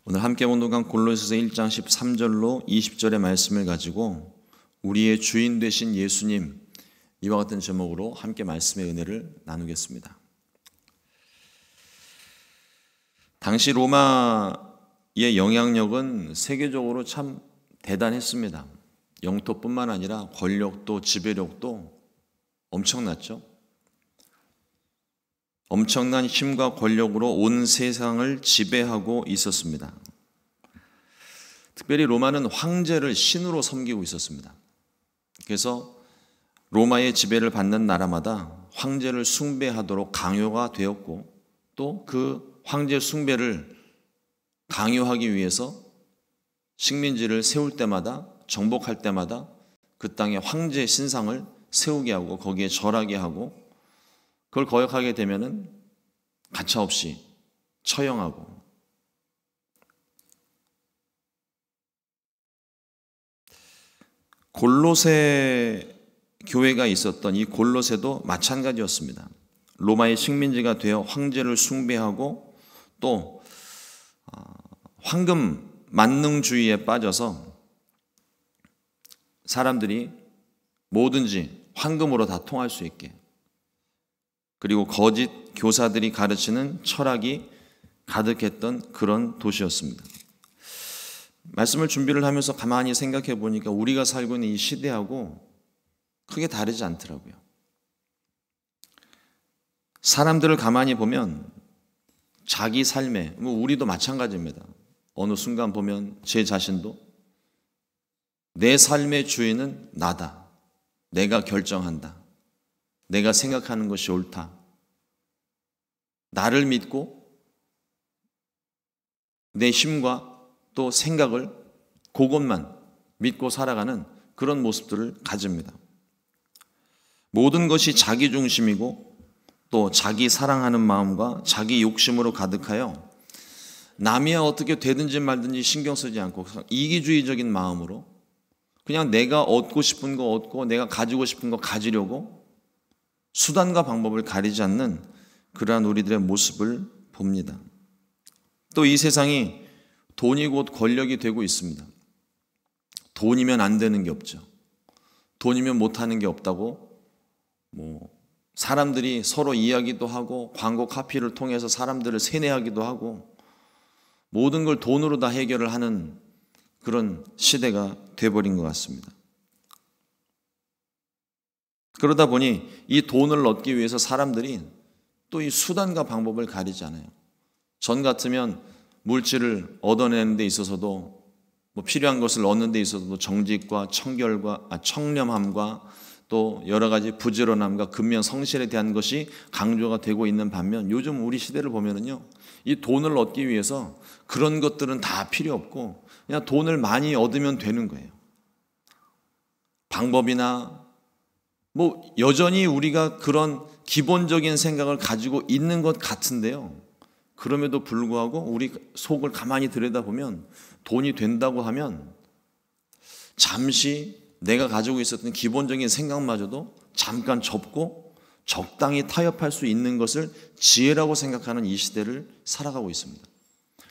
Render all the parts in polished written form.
오늘 함께 본독한 골로새서 1장 13절로 20절의 말씀을 가지고 우리의 주인 되신 예수님, 이와 같은 제목으로 함께 말씀의 은혜를 나누겠습니다. 당시 로마의 영향력은 세계적으로 참 대단했습니다. 영토뿐만 아니라 권력도 지배력도 엄청났죠. 엄청난 힘과 권력으로 온 세상을 지배하고 있었습니다. 특별히 로마는 황제를 신으로 섬기고 있었습니다. 그래서 로마의 지배를 받는 나라마다 황제를 숭배하도록 강요가 되었고, 또 그 황제 숭배를 강요하기 위해서 식민지를 세울 때마다, 정복할 때마다 그 땅에 황제 신상을 세우게 하고 거기에 절하게 하고, 그걸 거역하게 되면은 가차없이 처형하고, 골로새 교회가 있었던 이 골로새도 마찬가지였습니다. 로마의 식민지가 되어 황제를 숭배하고 또 황금 만능주의에 빠져서 사람들이 뭐든지 황금으로 다 통할 수 있게, 그리고 거짓 교사들이 가르치는 철학이 가득했던 그런 도시였습니다. 말씀을 준비를 하면서 가만히 생각해 보니까 우리가 살고 있는 이 시대하고 크게 다르지 않더라고요. 사람들을 가만히 보면 자기 삶에, 우리도 마찬가지입니다. 어느 순간 보면 제 자신도 내 삶의 주인은 나다. 내가 결정한다. 내가 생각하는 것이 옳다. 나를 믿고 내 힘과 또 생각을 그것만 믿고 살아가는 그런 모습들을 가집니다. 모든 것이 자기 중심이고 또 자기 사랑하는 마음과 자기 욕심으로 가득하여 남이야 어떻게 되든지 말든지 신경 쓰지 않고 이기주의적인 마음으로 그냥 내가 얻고 싶은 거 얻고 내가 가지고 싶은 거 가지려고 수단과 방법을 가리지 않는 그러한 우리들의 모습을 봅니다. 또 이 세상이 돈이 곧 권력이 되고 있습니다. 돈이면 안 되는 게 없죠. 돈이면 못하는 게 없다고 사람들이 서로 이야기도 하고 광고 카피를 통해서 사람들을 세뇌하기도 하고 모든 걸 돈으로 다 해결을 하는 그런 시대가 돼버린 것 같습니다. 그러다 보니 이 돈을 얻기 위해서 사람들이 또 이 수단과 방법을 가리지 않아요. 전 같으면 물질을 얻어내는 데 있어서도 필요한 것을 얻는 데 있어서도 정직과 청렴함과 또 여러 가지 부지런함과 근면 성실에 대한 것이 강조가 되고 있는 반면 요즘 우리 시대를 보면은요, 이 돈을 얻기 위해서 그런 것들은 다 필요 없고 그냥 돈을 많이 얻으면 되는 거예요. 방법이나 여전히 우리가 그런 기본적인 생각을 가지고 있는 것 같은데요. 그럼에도 불구하고 우리 속을 가만히 들여다보면 돈이 된다고 하면 잠시 내가 가지고 있었던 기본적인 생각마저도 잠깐 접고 적당히 타협할 수 있는 것을 지혜라고 생각하는 이 시대를 살아가고 있습니다.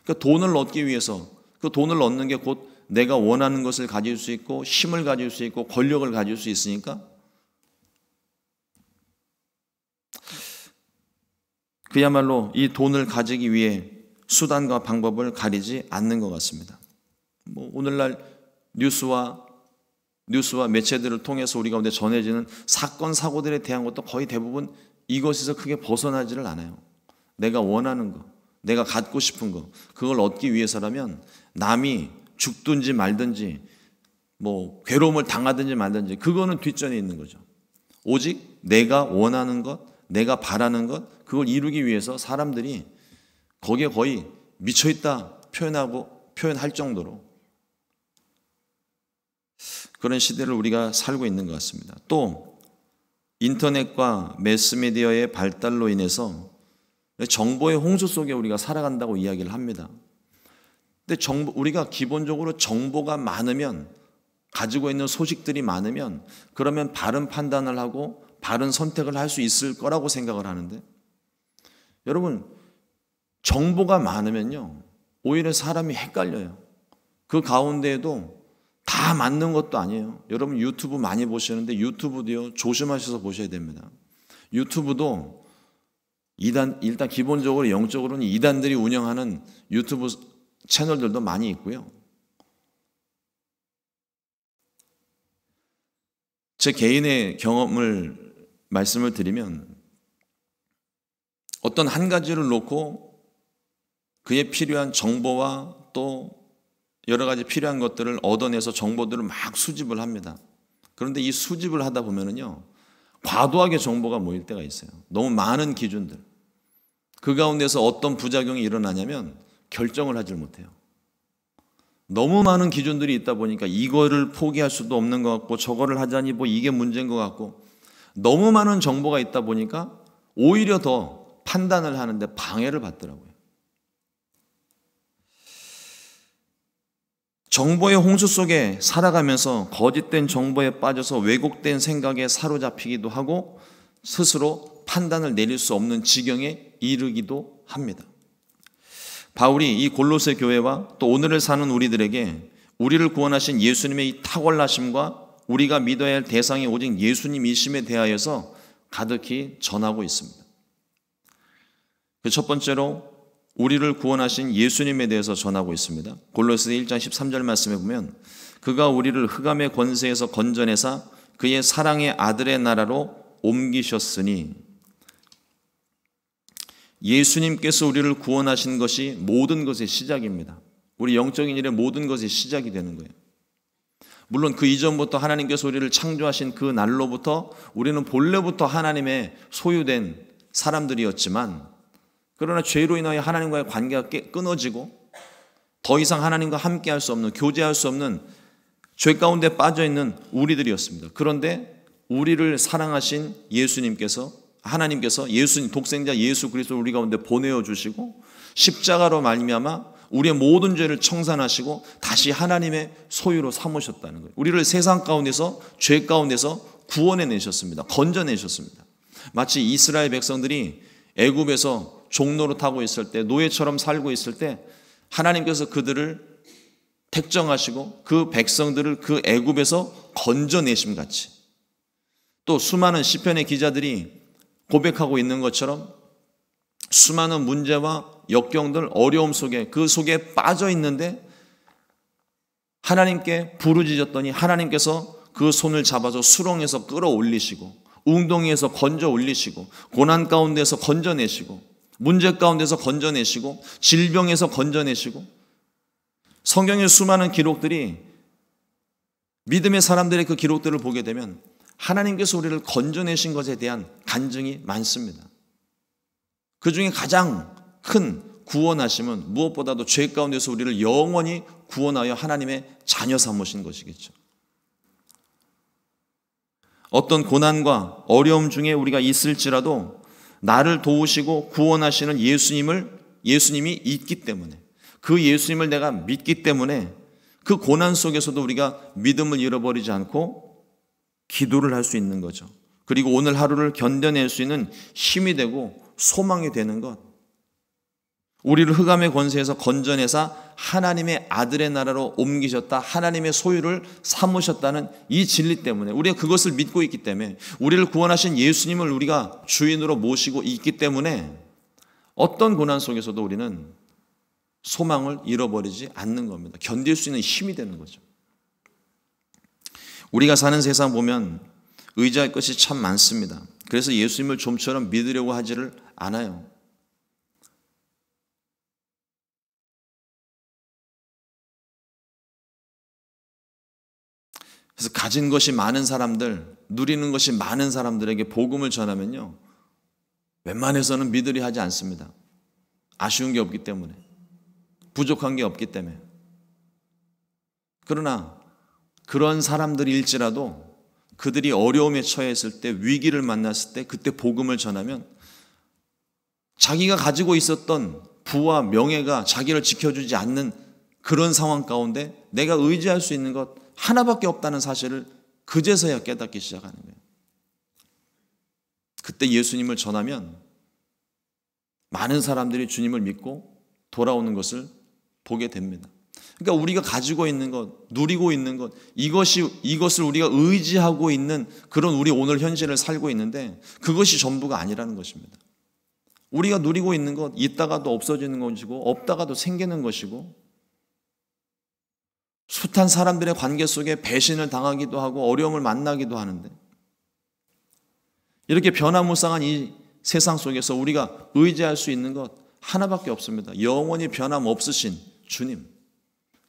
그러니까 돈을 얻기 위해서 그 돈을 얻는 게 곧 내가 원하는 것을 가질 수 있고 힘을 가질 수 있고 권력을 가질 수 있으니까 그야말로 이 돈을 가지기 위해 수단과 방법을 가리지 않는 것 같습니다. 오늘날 뉴스와 매체들을 통해서 우리 가운데 전해지는 사건, 사고들에 대한 것도 거의 대부분 이것에서 크게 벗어나지를 않아요. 내가 원하는 거, 내가 갖고 싶은 거, 그걸 얻기 위해서라면 남이 죽든지 말든지 괴로움을 당하든지 말든지 그거는 뒷전에 있는 거죠. 오직 내가 원하는 것, 내가 바라는 것, 그걸 이루기 위해서 사람들이 거기에 거의 미쳐있다 표현할 정도로 그런 시대를 우리가 살고 있는 것 같습니다. 또 인터넷과 매스미디어의 발달로 인해서 정보의 홍수 속에 우리가 살아간다고 이야기를 합니다. 근데 우리가 기본적으로 정보가 많으면, 가지고 있는 소식들이 많으면 그러면 바른 판단을 하고 바른 선택을 할 수 있을 거라고 생각을 하는데, 여러분 정보가 많으면요 오히려 사람이 헷갈려요. 그 가운데에도 다 맞는 것도 아니에요. 여러분 유튜브 많이 보시는데 유튜브도요, 조심하셔서 보셔야 됩니다. 유튜브도 일단 기본적으로 영적으로는 이단들이 운영하는 유튜브 채널들도 많이 있고요. 제 개인의 경험을 말씀을 드리면 어떤 한 가지를 놓고 그에 필요한 정보와 또 여러 가지 필요한 것들을 얻어내서 정보들을 막 수집을 합니다. 그런데 이 수집을 하다 보면은요, 과도하게 정보가 모일 때가 있어요. 너무 많은 기준들. 그 가운데서 어떤 부작용이 일어나냐면 결정을 하질 못해요. 너무 많은 기준들이 있다 보니까 이거를 포기할 수도 없는 것 같고 저거를 하자니 뭐 이게 문제인 것 같고 너무 많은 정보가 있다 보니까 오히려 더 판단을 하는데 방해를 받더라고요. 정보의 홍수 속에 살아가면서 거짓된 정보에 빠져서 왜곡된 생각에 사로잡히기도 하고 스스로 판단을 내릴 수 없는 지경에 이르기도 합니다. 바울이 이 골로새 교회와 또 오늘을 사는 우리들에게 우리를 구원하신 예수님의 이 탁월하심과 우리가 믿어야 할 대상이 오직 예수님이심에 대하여서 가득히 전하고 있습니다. 그 첫 번째로 우리를 구원하신 예수님에 대해서 전하고 있습니다. 골로새 1장 13절 말씀에 보면 그가 우리를 흑암의 권세에서 건져내사 그의 사랑의 아들의 나라로 옮기셨으니, 예수님께서 우리를 구원하신 것이 모든 것의 시작입니다. 우리 영적인 일의 모든 것의 시작이 되는 거예요. 물론 그 이전부터 하나님께서 우리를 창조하신 그 날로부터 우리는 본래부터 하나님의 소유된 사람들이었지만, 그러나 죄로 인하여 하나님과의 관계가 끊어지고 더 이상 하나님과 함께할 수 없는, 교제할 수 없는 죄 가운데 빠져있는 우리들이었습니다. 그런데 우리를 사랑하신 예수님께서, 하나님께서 예수님, 독생자 예수 그리스도를 우리 가운데 보내어 주시고 십자가로 말미암아 우리의 모든 죄를 청산하시고 다시 하나님의 소유로 삼으셨다는 거예요. 우리를 세상 가운데서, 죄 가운데서 구원해 내셨습니다. 건져내셨습니다. 마치 이스라엘 백성들이 애굽에서 종로로 타고 있을 때, 노예처럼 살고 있을 때 하나님께서 그들을 택정하시고 그 백성들을 그 애굽에서 건져내심 같이, 또 수많은 시편의 기자들이 고백하고 있는 것처럼 수많은 문제와 역경들, 어려움 속에, 그 속에 빠져 있는데 하나님께 부르짖었더니 하나님께서 그 손을 잡아서 수렁에서 끌어올리시고 웅덩이에서 건져 올리시고 고난 가운데서 건져내시고 문제 가운데서 건져내시고 질병에서 건져내시고, 성경의 수많은 기록들이, 믿음의 사람들의 그 기록들을 보게 되면 하나님께서 우리를 건져내신 것에 대한 간증이 많습니다. 그 중에 가장 큰 구원하심은 무엇보다도 죄 가운데서 우리를 영원히 구원하여 하나님의 자녀 삼으신 것이겠죠. 어떤 고난과 어려움 중에 우리가 있을지라도 나를 도우시고 구원하시는 예수님이 있기 때문에, 그 예수님을 내가 믿기 때문에 그 고난 속에서도 우리가 믿음을 잃어버리지 않고 기도를 할 수 있는 거죠. 그리고 오늘 하루를 견뎌낼 수 있는 힘이 되고 소망이 되는 것. 우리를 흑암의 권세에서 건져내사 하나님의 아들의 나라로 옮기셨다, 하나님의 소유를 삼으셨다는 이 진리 때문에, 우리가 그것을 믿고 있기 때문에, 우리를 구원하신 예수님을 우리가 주인으로 모시고 있기 때문에 어떤 고난 속에서도 우리는 소망을 잃어버리지 않는 겁니다. 견딜 수 있는 힘이 되는 거죠. 우리가 사는 세상 보면 의지할 것이 참 많습니다. 그래서 예수님을 좀처럼 믿으려고 하지를 않아요. 그래서 가진 것이 많은 사람들, 누리는 것이 많은 사람들에게 복음을 전하면요, 웬만해서는 믿으려 하지 않습니다. 아쉬운 게 없기 때문에, 부족한 게 없기 때문에. 그러나 그런 사람들일지라도 그들이 어려움에 처했을 때, 위기를 만났을 때, 그때 복음을 전하면 자기가 가지고 있었던 부와 명예가 자기를 지켜주지 않는 그런 상황 가운데 내가 의지할 수 있는 것 하나밖에 없다는 사실을 그제서야 깨닫기 시작하는 거예요. 그때 예수님을 전하면 많은 사람들이 주님을 믿고 돌아오는 것을 보게 됩니다. 그러니까 우리가 가지고 있는 것, 누리고 있는 것, 이것을 우리가 의지하고 있는 그런 우리 오늘 현실을 살고 있는데 그것이 전부가 아니라는 것입니다. 우리가 누리고 있는 것, 있다가도 없어지는 것이고 없다가도 생기는 것이고 숱한 사람들의 관계 속에 배신을 당하기도 하고 어려움을 만나기도 하는데 이렇게 변화무쌍한 이 세상 속에서 우리가 의지할 수 있는 것 하나밖에 없습니다. 영원히 변함없으신 주님.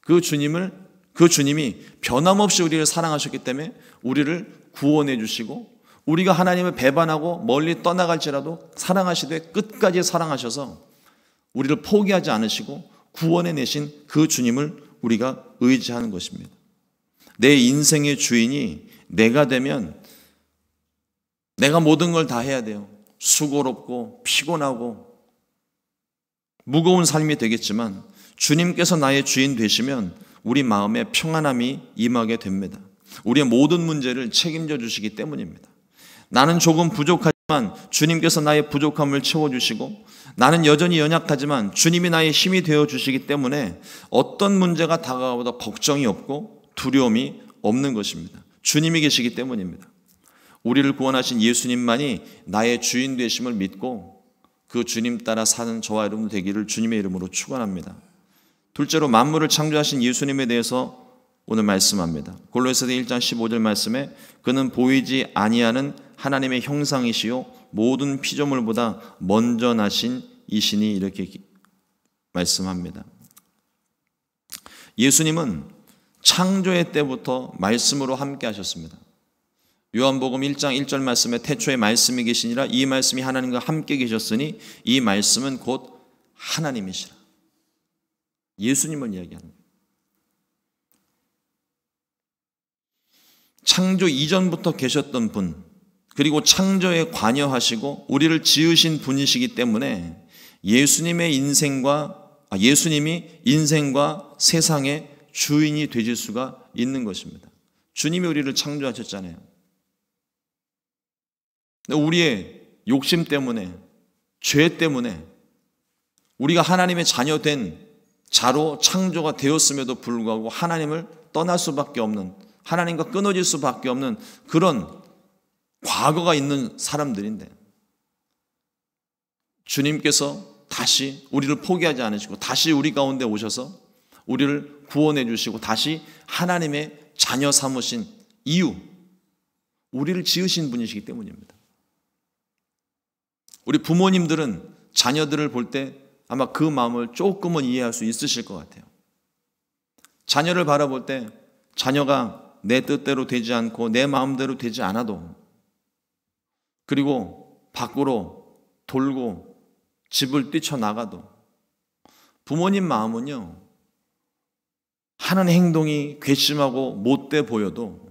그 주님이 변함없이 우리를 사랑하셨기 때문에 우리를 구원해 주시고 우리가 하나님을 배반하고 멀리 떠나갈지라도 사랑하시되 끝까지 사랑하셔서 우리를 포기하지 않으시고 구원해 내신 그 주님을 우리가 의지하는 것입니다. 내 인생의 주인이 내가 되면 내가 모든 걸 다 해야 돼요. 수고롭고 피곤하고 무거운 삶이 되겠지만 주님께서 나의 주인 되시면 우리 마음에 평안함이 임하게 됩니다. 우리의 모든 문제를 책임져 주시기 때문입니다. 나는 조금 부족하지만 주님께서 나의 부족함을 채워주시고 나는 여전히 연약하지만 주님이 나의 힘이 되어주시기 때문에 어떤 문제가 다가와도 걱정이 없고 두려움이 없는 것입니다. 주님이 계시기 때문입니다. 우리를 구원하신 예수님만이 나의 주인 되심을 믿고 그 주님 따라 사는 저와 여러분 되기를 주님의 이름으로 축원합니다. 둘째로 만물을 창조하신 예수님에 대해서 오늘 말씀합니다. 골로새서 1장 15절 말씀에 그는 보이지 아니하는 하나님의 형상이시요 모든 피조물보다 먼저 나신 이시니 이렇게 말씀합니다. 예수님은 창조의 때부터 말씀으로 함께 하셨습니다. 요한복음 1장 1절 말씀에 태초에 말씀이 계시니라 이 말씀이 하나님과 함께 계셨으니 이 말씀은 곧 하나님이시라. 예수님을 이야기하는 거예요. 창조 이전부터 계셨던 분 그리고 창조에 관여하시고 우리를 지으신 분이시기 때문에 예수님이 인생과 세상의 주인이 되실 수가 있는 것입니다. 주님이 우리를 창조하셨잖아요. 우리의 욕심 때문에 죄 때문에 우리가 하나님의 자녀 된 자로 창조가 되었음에도 불구하고 하나님을 떠날 수밖에 없는 하나님과 끊어질 수밖에 없는 그런 과거가 있는 사람들인데 주님께서 다시 우리를 포기하지 않으시고 다시 우리 가운데 오셔서 우리를 구원해 주시고 다시 하나님의 자녀 삼으신 이유 우리를 지으신 분이시기 때문입니다. 우리 부모님들은 자녀들을 볼 때 아마 그 마음을 조금은 이해할 수 있으실 것 같아요. 자녀를 바라볼 때 자녀가 내 뜻대로 되지 않고 내 마음대로 되지 않아도 그리고 밖으로 돌고 집을 뛰쳐나가도 부모님 마음은요 하는 행동이 괘씸하고 못돼 보여도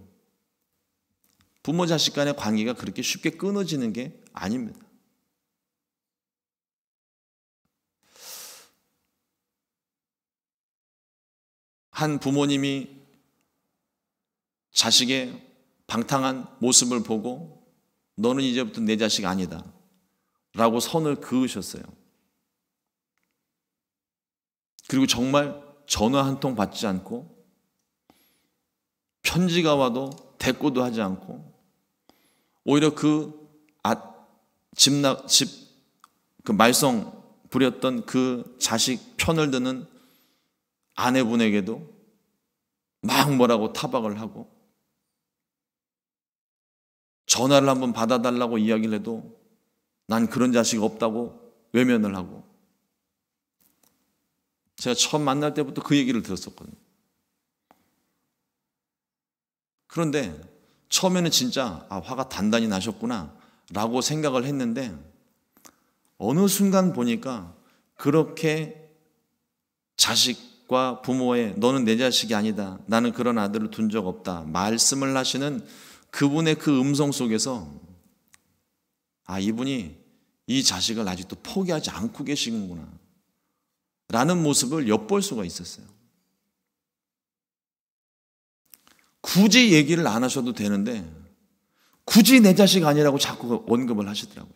부모 자식 간의 관계가 그렇게 쉽게 끊어지는 게 아닙니다. 한 부모님이 자식의 방탕한 모습을 보고 너는 이제부터 내 자식 아니다 라고 선을 그으셨어요. 그리고 정말 전화 한 통 받지 않고 편지가 와도 대꾸도 하지 않고 오히려 그 말썽 부렸던 그 자식 편을 드는 아내분에게도 막 뭐라고 타박을 하고 전화를 한번 받아달라고 이야기를 해도 난 그런 자식 없다고 외면을 하고 제가 처음 만날 때부터 그 얘기를 들었었거든요. 그런데 처음에는 진짜 화가 단단히 나셨구나 라고 생각을 했는데 어느 순간 보니까 그렇게 자식과 부모의 너는 내 자식이 아니다. 나는 그런 아들을 둔 적 없다. 말씀을 하시는 그분의 그 음성 속에서 이분이 이 자식을 아직도 포기하지 않고 계시는구나 라는 모습을 엿볼 수가 있었어요. 굳이 얘기를 안 하셔도 되는데 굳이 내 자식 아니라고 자꾸 언급을 하시더라고요.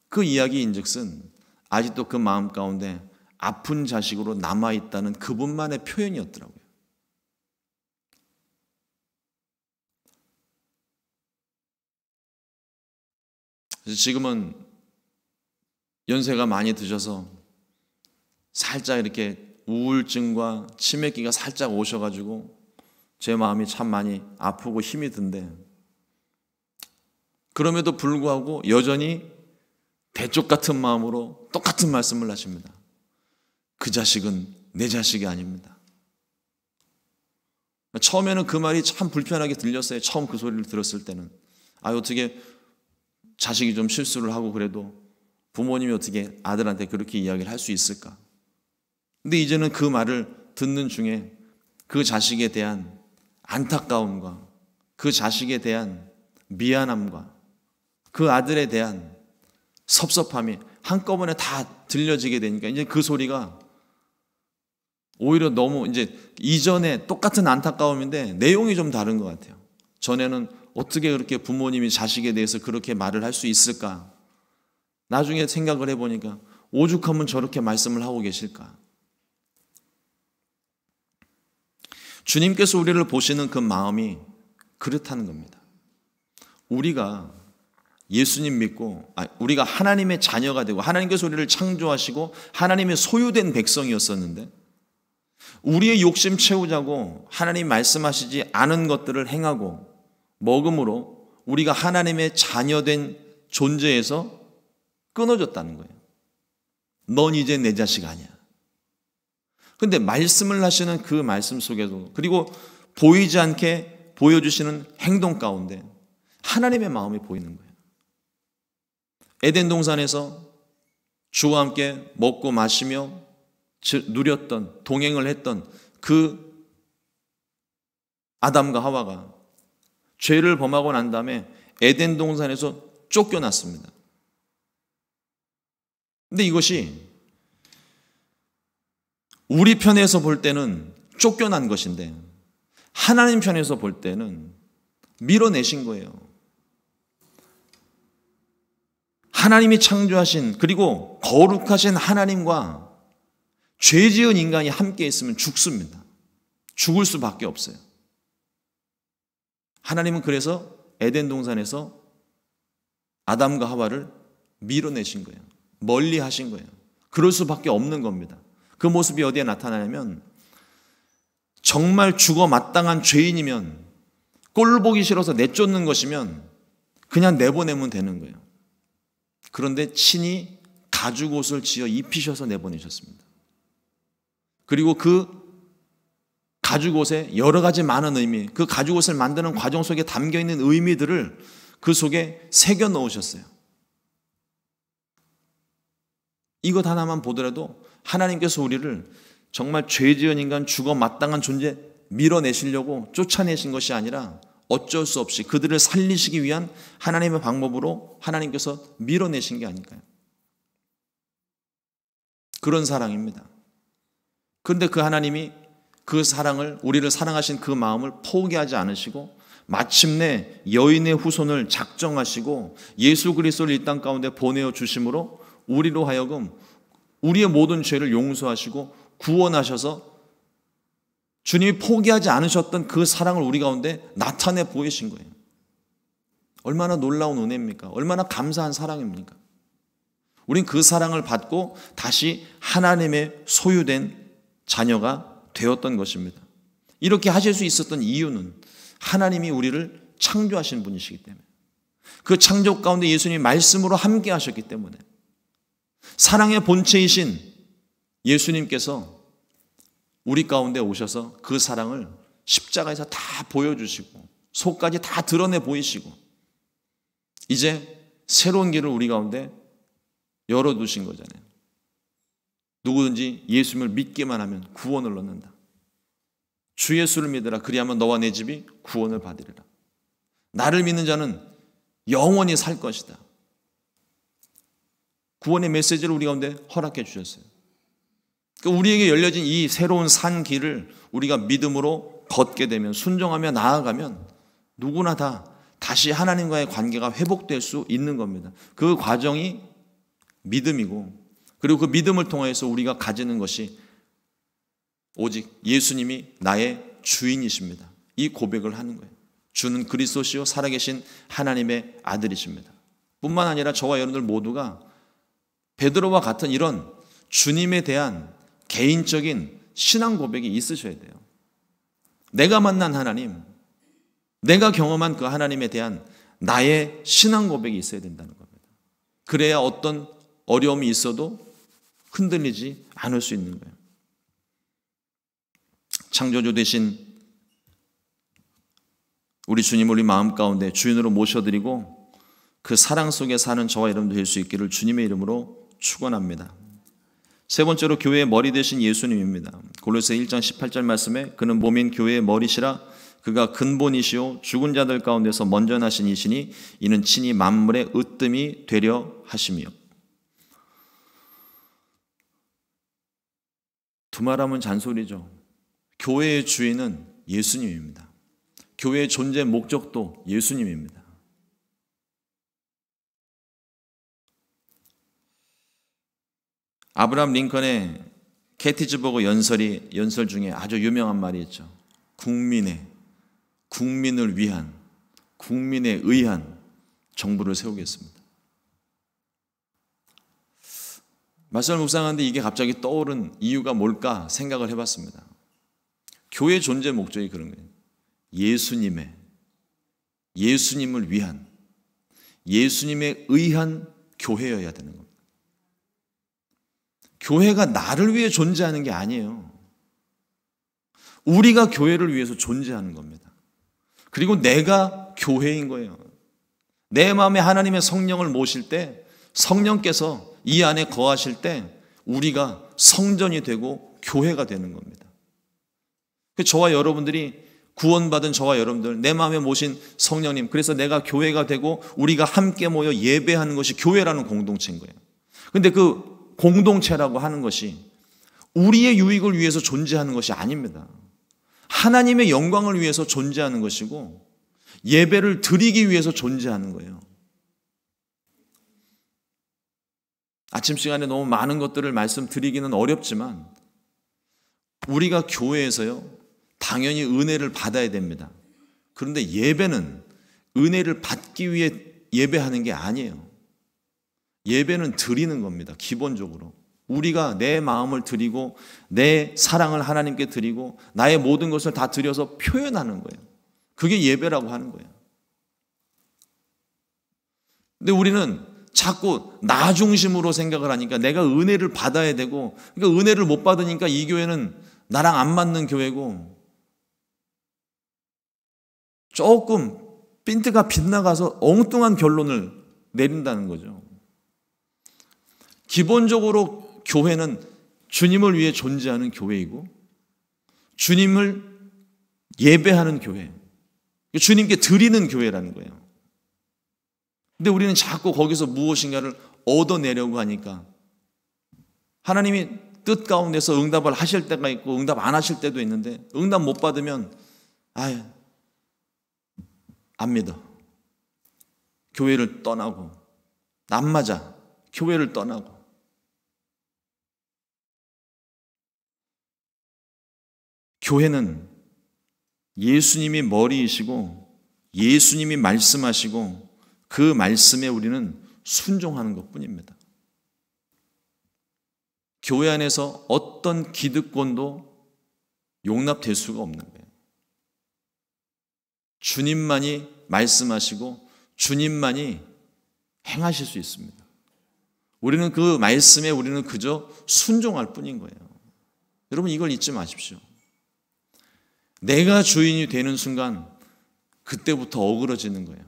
그 이야기인즉슨 아직도 그 마음 가운데 아픈 자식으로 남아있다는 그분만의 표현이었더라고요. 그래서 지금은 연세가 많이 드셔서 살짝 이렇게 우울증과 치매기가 살짝 오셔가지고 제 마음이 참 많이 아프고 힘이 든데, 그럼에도 불구하고 여전히 대쪽 같은 마음으로 똑같은 말씀을 하십니다. 그 자식은 내 자식이 아닙니다. 처음에는 그 말이 참 불편하게 들렸어요. 처음 그 소리를 들었을 때는. 어떻게 자식이 좀 실수를 하고 그래도 부모님이 어떻게 아들한테 그렇게 이야기를 할 수 있을까? 근데 이제는 그 말을 듣는 중에 그 자식에 대한 안타까움과 그 자식에 대한 미안함과 그 아들에 대한 섭섭함이 한꺼번에 다 들려지게 되니까 이제 그 소리가 오히려 너무 이제 이전에 똑같은 안타까움인데 내용이 좀 다른 것 같아요. 전에는 어떻게 그렇게 부모님이 자식에 대해서 그렇게 말을 할 수 있을까? 나중에 생각을 해보니까 오죽하면 저렇게 말씀을 하고 계실까? 주님께서 우리를 보시는 그 마음이 그렇다는 겁니다. 우리가 예수님 믿고 우리가 하나님의 자녀가 되고 하나님께서 우리를 창조하시고 하나님의 소유된 백성이었었는데, 우리의 욕심 채우자고 하나님 말씀하시지 않은 것들을 행하고 먹음으로 우리가 하나님의 자녀된 존재에서 끊어졌다는 거예요. 넌 이제 내 자식 아니야. 그런데 말씀을 하시는 그 말씀 속에도, 그리고 보이지 않게 보여주시는 행동 가운데 하나님의 마음이 보이는 거예요. 에덴 동산에서 주와 함께 먹고 마시며 누렸던, 동행을 했던 그 아담과 하와가 죄를 범하고 난 다음에 에덴 동산에서 쫓겨났습니다. 근데 이것이 우리 편에서 볼 때는 쫓겨난 것인데 하나님 편에서 볼 때는 밀어내신 거예요. 하나님이 창조하신, 그리고 거룩하신 하나님과 죄 지은 인간이 함께 있으면 죽습니다. 죽을 수밖에 없어요. 하나님은 그래서 에덴 동산에서 아담과 하와를 밀어내신 거예요. 멀리 하신 거예요. 그럴 수밖에 없는 겁니다. 그 모습이 어디에 나타나냐면, 정말 죽어 마땅한 죄인이면, 꼴 보기 싫어서 내쫓는 것이면 그냥 내보내면 되는 거예요. 그런데 친히 가죽옷을 지어 입히셔서 내보내셨습니다. 그리고 그 가죽옷에 여러 가지 많은 의미, 그 가죽옷을 만드는 과정 속에 담겨있는 의미들을 그 속에 새겨 넣으셨어요. 이것 하나만 보더라도 하나님께서 우리를 정말 죄 지은 인간, 죽어 마땅한 존재 밀어내시려고 쫓아내신 것이 아니라 어쩔 수 없이 그들을 살리시기 위한 하나님의 방법으로 하나님께서 밀어내신 게 아닐까요? 그런 사랑입니다. 그런데 그 하나님이 그 사랑을, 우리를 사랑하신 그 마음을 포기하지 않으시고 마침내 여인의 후손을 작정하시고 예수 그리스도를 이 땅 가운데 보내어 주심으로 우리로 하여금 우리의 모든 죄를 용서하시고 구원하셔서 주님이 포기하지 않으셨던 그 사랑을 우리 가운데 나타내 보이신 거예요. 얼마나 놀라운 은혜입니까? 얼마나 감사한 사랑입니까? 우린 그 사랑을 받고 다시 하나님의 소유된 자녀가 되었던 것입니다. 이렇게 하실 수 있었던 이유는 하나님이 우리를 창조하신 분이시기 때문에, 그 창조 가운데 예수님이 말씀으로 함께 하셨기 때문에, 사랑의 본체이신 예수님께서 우리 가운데 오셔서 그 사랑을 십자가에서 다 보여주시고 속까지 다 드러내 보이시고 이제 새로운 길을 우리 가운데 열어두신 거잖아요. 누구든지 예수님을 믿기만 하면 구원을 얻는다. 주 예수를 믿으라. 그리하면 너와 내 집이 구원을 받으리라. 나를 믿는 자는 영원히 살 것이다. 구원의 메시지를 우리 가운데 허락해 주셨어요. 그러니까 우리에게 열려진 이 새로운 산 길을 우리가 믿음으로 걷게 되면, 순종하며 나아가면 누구나 다 다시 하나님과의 관계가 회복될 수 있는 겁니다. 그 과정이 믿음이고, 그리고 그 믿음을 통해서 우리가 가지는 것이 오직 예수님이 나의 주인이십니다. 이 고백을 하는 거예요. 주는 그리스도시요 살아계신 하나님의 아들이십니다. 뿐만 아니라 저와 여러분들 모두가 베드로와 같은 이런 주님에 대한 개인적인 신앙 고백이 있으셔야 돼요. 내가 만난 하나님, 내가 경험한 그 하나님에 대한 나의 신앙 고백이 있어야 된다는 겁니다. 그래야 어떤 어려움이 있어도 흔들리지 않을 수 있는 거예요. 창조주 되신 우리 주님을 우리 마음 가운데 주인으로 모셔드리고 그 사랑 속에 사는 저와 여러분도 될 수 있기를 주님의 이름으로 축원합니다. 세 번째로 교회의 머리 되신 예수님입니다. 골로새 1장 18절 말씀에 그는 몸인 교회의 머리시라 그가 근본이시요 죽은 자들 가운데서 먼저 나신 이시니 이는 친히 만물의 으뜸이 되려 하시며. 두말하면 잔소리죠. 교회의 주인은 예수님입니다. 교회의 존재 목적도 예수님입니다. 아브라함 링컨의 게티즈버그 연설 중에 아주 유명한 말이 있죠. 국민을 위한, 국민에 의한 정부를 세우겠습니다. 말씀을 묵상하는데 이게 갑자기 떠오른 이유가 뭘까 생각을 해봤습니다. 교회 존재 목적이 그런 거예요. 예수님을 위한, 예수님에 의한 교회여야 되는 겁니다. 교회가 나를 위해 존재하는 게 아니에요. 우리가 교회를 위해서 존재하는 겁니다. 그리고 내가 교회인 거예요. 내 마음에 하나님의 성령을 모실 때 성령께서 이 안에 거하실 때 우리가 성전이 되고 교회가 되는 겁니다. 저와 여러분들이 구원받은 저와 여러분들, 내 마음에 모신 성령님, 그래서 내가 교회가 되고 우리가 함께 모여 예배하는 것이 교회라는 공동체인 거예요. 그런데 그 공동체라고 하는 것이 우리의 유익을 위해서 존재하는 것이 아닙니다. 하나님의 영광을 위해서 존재하는 것이고 예배를 드리기 위해서 존재하는 거예요. 아침 시간에 너무 많은 것들을 말씀드리기는 어렵지만 우리가 교회에서요 당연히 은혜를 받아야 됩니다. 그런데 예배는 은혜를 받기 위해 예배하는 게 아니에요. 예배는 드리는 겁니다. 기본적으로 우리가 내 마음을 드리고 내 사랑을 하나님께 드리고 나의 모든 것을 다 드려서 표현하는 거예요. 그게 예배라고 하는 거예요. 근데 우리는 자꾸 나 중심으로 생각을 하니까 내가 은혜를 받아야 되고, 그러니까 은혜를 못 받으니까 이 교회는 나랑 안 맞는 교회고 조금 핀트가 빗나가서 엉뚱한 결론을 내린다는 거죠. 기본적으로 교회는 주님을 위해 존재하는 교회이고 주님을 예배하는 교회, 주님께 드리는 교회라는 거예요. 근데 우리는 자꾸 거기서 무엇인가를 얻어내려고 하니까 하나님이 뜻 가운데서 응답을 하실 때가 있고 응답 안 하실 때도 있는데 응답 못 받으면 안 믿어. 교회를 떠나고 안 맞아. 교회를 떠나고. 교회는 예수님이 머리이시고 예수님이 말씀하시고 그 말씀에 우리는 순종하는 것뿐입니다. 교회 안에서 어떤 기득권도 용납될 수가 없는 거예요. 주님만이 말씀하시고 주님만이 행하실 수 있습니다. 우리는 그 말씀에 우리는 그저 순종할 뿐인 거예요. 여러분 이걸 잊지 마십시오. 내가 주인이 되는 순간 그때부터 어그러지는 거예요.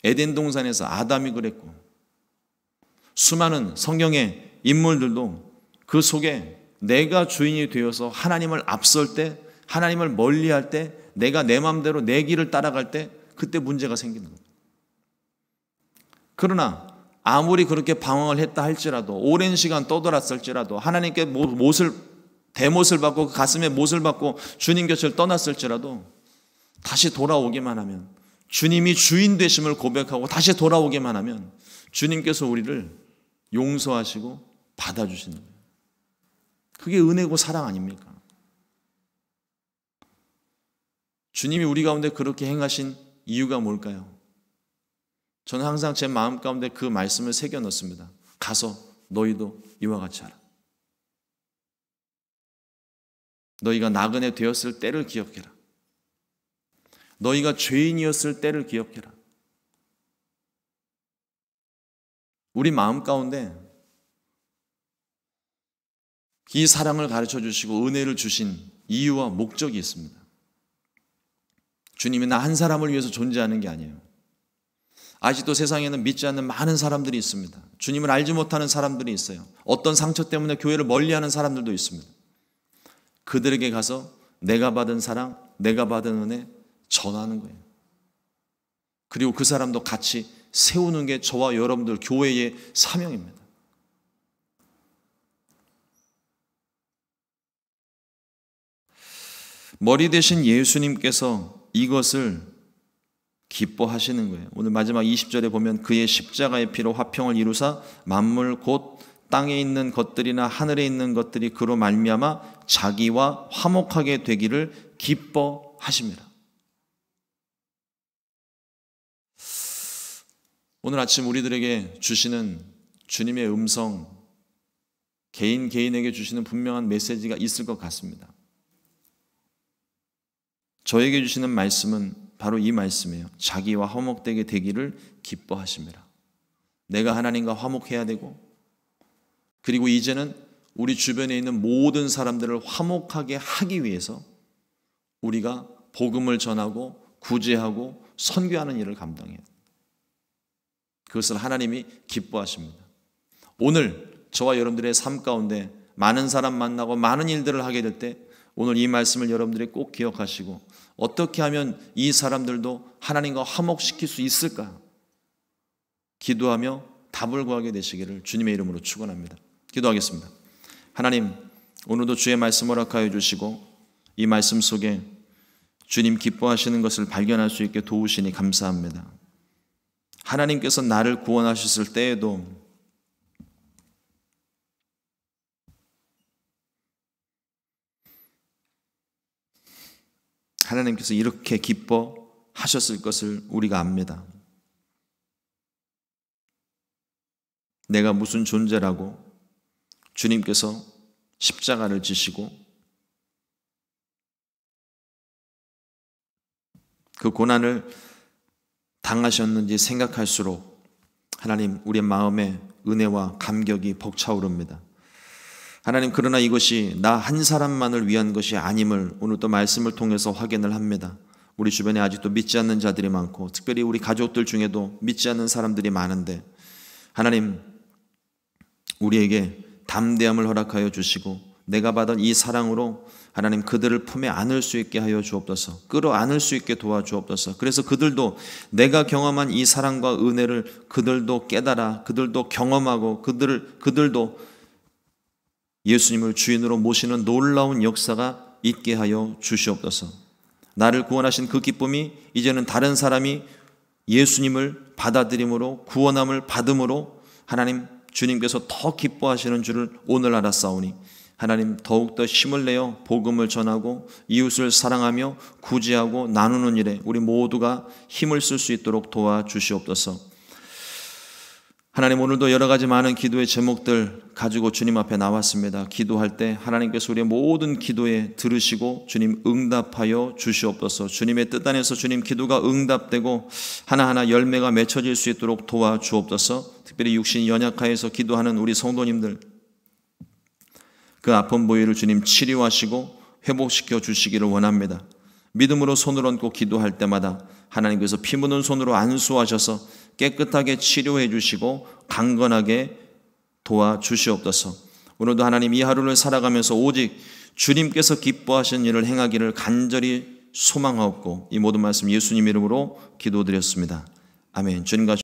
에덴 동산에서 아담이 그랬고 수많은 성경의 인물들도 그 속에 내가 주인이 되어서 하나님을 앞설 때, 하나님을 멀리할 때, 내가 내 마음대로 내 길을 따라갈 때 그때 문제가 생기는 거예요. 그러나 아무리 그렇게 방황을 했다 할지라도 오랜 시간 떠돌았을지라도 하나님께 대못을 받고 그 가슴에 못을 받고 주님 곁을 떠났을지라도 다시 돌아오기만 하면, 주님이 주인 되심을 고백하고 다시 돌아오기만 하면 주님께서 우리를 용서하시고 받아주시는 거예요. 그게 은혜고 사랑 아닙니까? 주님이 우리 가운데 그렇게 행하신 이유가 뭘까요? 저는 항상 제 마음 가운데 그 말씀을 새겨 넣습니다. 가서 너희도 이와 같이 하라. 너희가 나그네 되었을 때를 기억해라. 너희가 죄인이었을 때를 기억해라. 우리 마음 가운데 이 사랑을 가르쳐 주시고 은혜를 주신 이유와 목적이 있습니다. 주님이 나 한 사람을 위해서 존재하는 게 아니에요. 아직도 세상에는 믿지 않는 많은 사람들이 있습니다. 주님을 알지 못하는 사람들이 있어요. 어떤 상처 때문에 교회를 멀리하는 사람들도 있습니다. 그들에게 가서 내가 받은 사랑, 내가 받은 은혜 전하는 거예요. 그리고 그 사람도 같이 세우는 게 저와 여러분들 교회의 사명입니다. 머리 대신 예수님께서 이것을 기뻐하시는 거예요. 오늘 마지막 20절에 보면 그의 십자가의 피로 화평을 이루사 만물 곧 땅에 있는 것들이나 하늘에 있는 것들이 그로 말미암아 자기와 화목하게 되기를 기뻐하심이라. 오늘 아침 우리들에게 주시는 주님의 음성, 개인에게 주시는 분명한 메시지가 있을 것 같습니다. 저에게 주시는 말씀은 바로 이 말씀이에요. 자기와 화목되게 되기를 기뻐하심이라. 내가 하나님과 화목해야 되고, 그리고 이제는 우리 주변에 있는 모든 사람들을 화목하게 하기 위해서 우리가 복음을 전하고 구제하고 선교하는 일을 감당해요. 그것을 하나님이 기뻐하십니다. 오늘 저와 여러분들의 삶 가운데 많은 사람 만나고 많은 일들을 하게 될 때 오늘 이 말씀을 여러분들이 꼭 기억하시고 어떻게 하면 이 사람들도 하나님과 화목시킬 수 있을까? 기도하며 답을 구하게 되시기를 주님의 이름으로 축원합니다. 기도하겠습니다. 하나님, 오늘도 주의 말씀 허락하여 주시고 이 말씀 속에 주님 기뻐하시는 것을 발견할 수 있게 도우시니 감사합니다. 하나님께서 나를 구원하셨을 때에도 하나님께서 이렇게 기뻐하셨을 것을 우리가 압니다. 내가 무슨 존재라고 주님께서 십자가를 지시고 그 고난을 당하셨는지 생각할수록 하나님, 우리의 마음에 은혜와 감격이 벅차오릅니다. 하나님, 그러나 이것이 나 한 사람만을 위한 것이 아님을 오늘 또 말씀을 통해서 확인을 합니다. 우리 주변에 아직도 믿지 않는 자들이 많고 특별히 우리 가족들 중에도 믿지 않는 사람들이 많은데 하나님, 우리에게 담대함을 허락하여 주시고 내가 받은 이 사랑으로 하나님 그들을 품에 안을 수 있게 하여 주옵소서. 끌어안을 수 있게 도와주옵소서. 그래서 그들도 내가 경험한 이 사랑과 은혜를 그들도 깨달아 그들도 경험하고 그들도 예수님을 주인으로 모시는 놀라운 역사가 있게 하여 주시옵소서. 나를 구원하신 그 기쁨이 이제는 다른 사람이 예수님을 받아들임으로 구원함을 받음으로 하나님 주님께서 더 기뻐하시는 줄을 오늘 알았사오니 하나님 더욱더 힘을 내어 복음을 전하고 이웃을 사랑하며 구제하고 나누는 일에 우리 모두가 힘을 쓸 수 있도록 도와주시옵소서. 하나님, 오늘도 여러 가지 많은 기도의 제목들 가지고 주님 앞에 나왔습니다. 기도할 때 하나님께서 우리의 모든 기도에 들으시고 주님 응답하여 주시옵소서. 주님의 뜻 안에서 주님 기도가 응답되고 하나하나 열매가 맺혀질 수 있도록 도와주옵소서. 특별히 육신이 연약하여서 기도하는 우리 성도님들 그 아픈 부위를 주님 치료하시고 회복시켜 주시기를 원합니다. 믿음으로 손을 얹고 기도할 때마다 하나님께서 피 묻은 손으로 안수하셔서 깨끗하게 치료해 주시고 강건하게 도와주시옵소서. 오늘도 하나님 이 하루를 살아가면서 오직 주님께서 기뻐하신 일을 행하기를 간절히 소망하옵고 이 모든 말씀 예수님 이름으로 기도드렸습니다. 아멘. 주님과